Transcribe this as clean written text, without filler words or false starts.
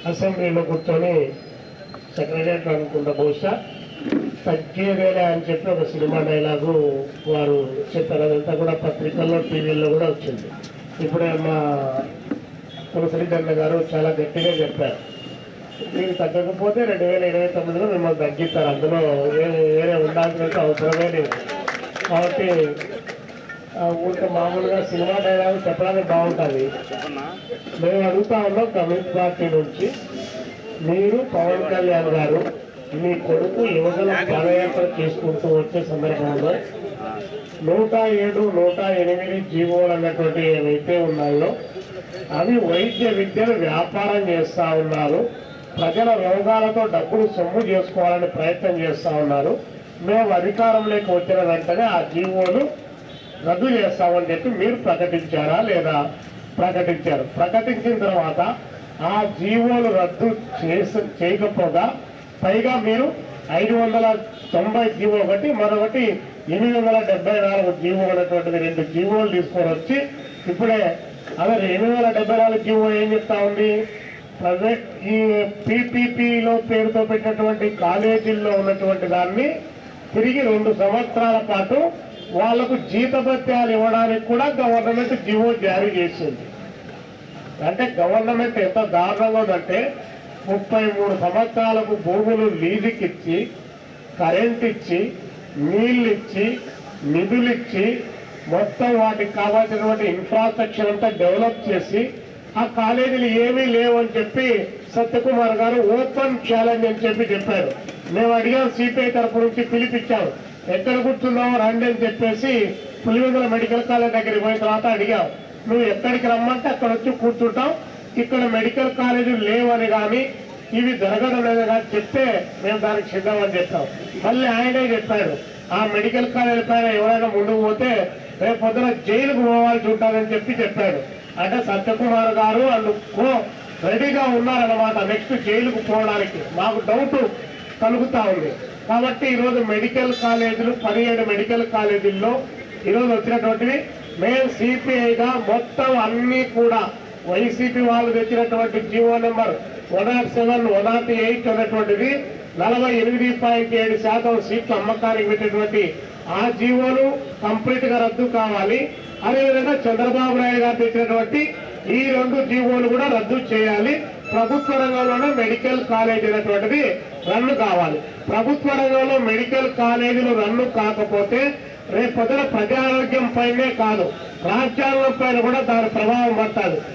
అసెంబ్లీలో కూర్చొని సెక్రటరియట్ అనుకుంటా బహుశా తగ్గేదేలే అని చెప్పి ఒక సినిమా డైలాగు వారు చెప్పారు. అదంతా కూడా పత్రికల్లో టీవీల్లో కూడా వచ్చింది. ఇప్పుడే మా తులసిరెడ్డి గారు చాలా గట్టిగా చెప్పారు, మీరు తగ్గకపోతే 2029లో మిమ్మల్ని తగ్గిస్తారు, అందులో వేరే ఉండాల్సిన అవసరమే లేదు. కాబట్టి ఊరికే మామూలుగా సినిమా డైలాగ్ చెప్పడానికి బాగుంటుంది. మేము అడుగుతా ఉన్నాం కమ్యూనిస్ట్ పార్టీ నుంచి, మీరు పవన్ కళ్యాణ్ గారు మీ కొడుకు యువజన పాదయాత్ర చేసుకుంటూ వచ్చే సందర్భంలో 107, 108 జీవోలు అన్నటువంటి ఏవైతే ఉన్నాయో అవి వైద్య విద్యను వ్యాపారం చేస్తూ ఉన్నారు, ప్రజల రోగాలతో డబ్బులు సొమ్ము చేసుకోవాలని ప్రయత్నం చేస్తూ ఉన్నారు. మేము అధికారంలోకి వచ్చిన వెంటనే ఆ జీవోలు రద్దు చేస్తామని చెప్పి మీరు ప్రకటించారా లేదా? ప్రకటించారు. ప్రకటించిన తర్వాత ఆ జీవోలు రద్దు చేయకపోగా పైగా మీరు 590 జీవో ఒకటి, మరొకటి 874 జీవో అనేటువంటిది 2 జీవోలు తీసుకొని వచ్చి ఇప్పుడే అదే 874 జీవో ఏం చెప్తా ఉంది, ప్రైవేట్ ఈ పీపీపీలో పేరుతో పెట్టినటువంటి కాలేజీల్లో ఉన్నటువంటి దాన్ని తిరిగి 2 సంవత్సరాల పాటు వాళ్లకు జీతభత్యాలు ఇవ్వడానికి కూడా గవర్నమెంట్ జీవో జారీ చేసింది. అంటే గవర్నమెంట్ ఎంత దారుణంగా ఉందంటే 33 సంవత్సరాలకు భూములు లీజుకి ఇచ్చి, కరెంట్ ఇచ్చి, నీళ్ళు ఇచ్చి, నిధులు ఇచ్చి, మొత్తం వాటికి కావాల్సినటువంటి ఇన్ఫ్రాస్ట్రక్చర్ అంతా డెవలప్ చేసి ఆ కాలేజీలు ఏమీ లేవు అని చెప్పి సత్యకుమార్ గారు ఓపెన్ ఛాలెంజ్ అని చెప్పి చెప్పారు. మేము అడిగాం, సిపిఐ తరఫు నుంచి పిలిపించాం, ఎక్కడ కూర్చున్నావు రండి అని చెప్పేసి పులివెందుల మెడికల్ కాలేజ్ దగ్గరికి పోయిన తర్వాత అడిగాం, నువ్వు ఎక్కడికి రమ్మంటే అక్కడ వచ్చి కూర్చుంటాం, ఇక్కడ మెడికల్ కాలేజీలు లేవని కానీ ఇవి జరగడం లేదని కానీ చెప్తే మేము దానికి సిద్ధమని చెప్పాం. మళ్ళీ ఆయనే చెప్పాడు, ఆ మెడికల్ కాలేజీ పైన ఎవరైనా ముందుకు పోతే రేపు పొద్దున జైలుకు పోవాల్సి ఉంటారని చెప్పాడు. అంటే సత్యకుమార్ గారు వాళ్ళు రెడీగా ఉన్నారన్నమాట నెక్స్ట్ జైలుకు పోవడానికి. మాకు డౌట్ కలుగుతా ఉంది. కాబట్టి ఈరోజు మెడికల్ కాలేజీలు 17 మెడికల్ కాలేజీల్లో ఈరోజు వచ్చినటువంటివి మేము సిపిఐగా మొత్తం అన్ని కూడా వైసీపీ వాళ్ళు తెచ్చినటువంటి జీవో నెంబర్ 107, 108 అనేటువంటిది 48.7% సీట్లు అమ్మకానికి పెట్టినటువంటి ఆ జీవోలు కంప్లీట్ గా రద్దు కావాలి. అదేవిధంగా చంద్రబాబు నాయుడు గారు తెచ్చినటువంటి ఈ 2 జీవోలు కూడా రద్దు చేయాలి. ప్రభుత్వ రంగంలోనే మెడికల్ కాలేజ్ అనేటువంటిది రన్ను కావాలి. ప్రభుత్వ రంగంలో మెడికల్ కాలేజీలు రన్ను కాకపోతే రేపు పొద్దున ప్రజారోగ్యం పైనే కాదు, రాజ్యాంగం పైన కూడా దాని ప్రభావం పడుతుంది.